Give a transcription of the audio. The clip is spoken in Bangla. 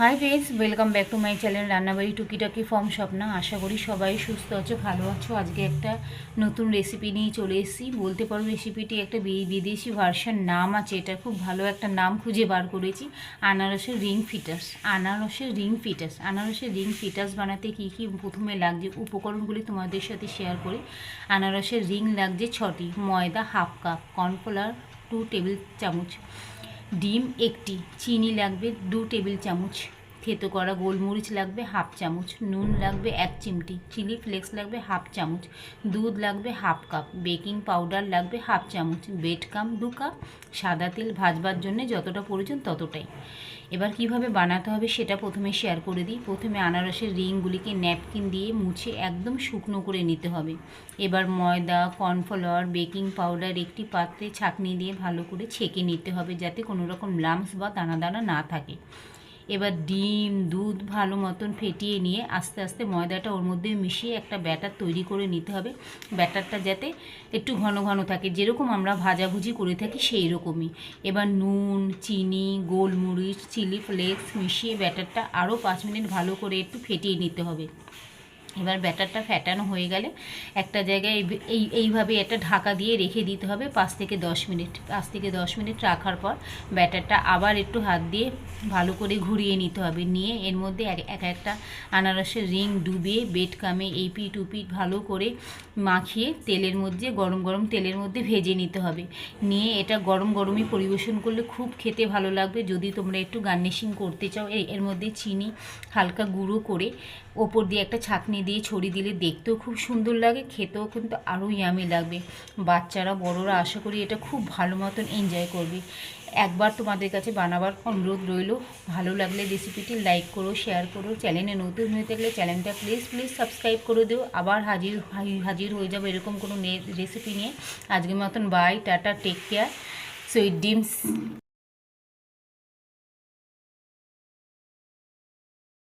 High friends, welcome back to my channel Rannabari Tukitaki form Swapna. আশা করি সবাই সুস্থ আছো, ভালো আছো। আজকে একটা নতুন রেসিপি নিয়ে চলে এসেছি। বলতে পারো রেসিপিটি একটা বিদেশি ভার্সন নাম আছে, এটা খুব ভালো একটা নাম খুঁজে বার করেছি। আনারসের রিং ফিটাস। আনারসের রিং ফিটাস বানাতে কী কী প্রথমে লাগছে উপকরণগুলি তোমাদের সাথে শেয়ার করি। আনারসের রিং লাগছে 6টি, ময়দা হাফ কাপ, কর্নফ্লাওয়ার 2 টেবিল চামচ, ডিম 1টি, চিনি লাগবে 2 টেবিল চামচ, থেতো করা গোলমরিচ লাগবে হাফ চামচ, নুন লাগবে 1 চিমটি, চিলি ফ্লেক্স লাগবে হাফ চামচ, দুধ লাগবে হাফ কাপ, বেকিং পাউডার লাগবে হাফ চামচ, ব্রেড ক্রাম্ব 2 কাপ, সাদা তেল ভাজবার জন্য যতটা প্রয়োজন ততটাই। এবার কিভাবে বানাতে হবে সেটা প্রথমে শেয়ার করে দিই। প্রথমে আনারসের রিংগুলিকে ন্যাপকিন দিয়ে মুছে একদম শুকনো করে নিতে হবে। এবার ময়দা, কর্নফ্লাওয়ার, বেকিং পাউডার একটি পাত্রে ছাঁকনি দিয়ে ভালো করে ছেঁকে নিতে হবে, যাতে কোনো রকম লাম্পস বা দানা দানা না থাকে। এবার ডিম দুধ ভালো মতন ফেটিয়ে নিয়ে আস্তে আস্তে ময়দাটা ওর মধ্যে মিশিয়ে একটা ব্যাটার তৈরি করে নিতে হবে। ব্যাটারটা যাতে একটু ঘন ঘন থাকে, যেরকম আমরা ভাজাভুজি করে থাকি সেই রকমই। এবার নুন, চিনি, গোলমরিচ, চিলি ফ্লেক্স মিশিয়ে ব্যাটারটা আরও 5 মিনিট ভালো করে একটু ফেটিয়ে নিতে হবে। এবার ব্যাটারটা ফ্যাটানো হয়ে গেলে একটা জায়গায় এইভাবে একটা ঢাকা দিয়ে রেখে দিতে হবে 5 থেকে 10 মিনিট রাখার পর ব্যাটারটা আবার একটু হাত দিয়ে ভালো করে ঘুরিয়ে নিতে হবে। নিয়ে এর মধ্যে একটা আনারসের রিং ডুবিয়ে বেড কামে এই পিঠ উপিঠ ভালো করে মাখিয়ে তেলের মধ্যে গরম গরম তেলের মধ্যে ভেজে নিতে হবে। নিয়ে এটা গরম গরমই পরিবেশন করলে খুব খেতে ভালো লাগবে। যদি তোমরা একটু গার্নিশিং করতে চাও এর মধ্যে চিনি হালকা গুঁড়ো করে ওপর দিয়ে একটা ছাঁকনি দিয়ে ছড়িয়ে দিলে দেখতেও খুব সুন্দর লাগে, খেতেও কিন্তু আরও ইয়ামি লাগবে। বাচ্চারা বড়রা আশা করি এটা খুব ভালো মতন এনজয় করবে। একবার তোমাদের কাছে বানাবার অনুরোধ রইল। ভালো লাগলে রেসিপিটি লাইক করো, শেয়ার করো। চ্যানেলে নতুন হয়ে থাকলে চ্যানেলটা প্লিজ সাবস্ক্রাইব করে দিও। আবার হাজির হয়ে যাবো এরকম কোনো রেসিপি নিয়ে। আজকের মতন bye, tata, take care, sweet ডিমস।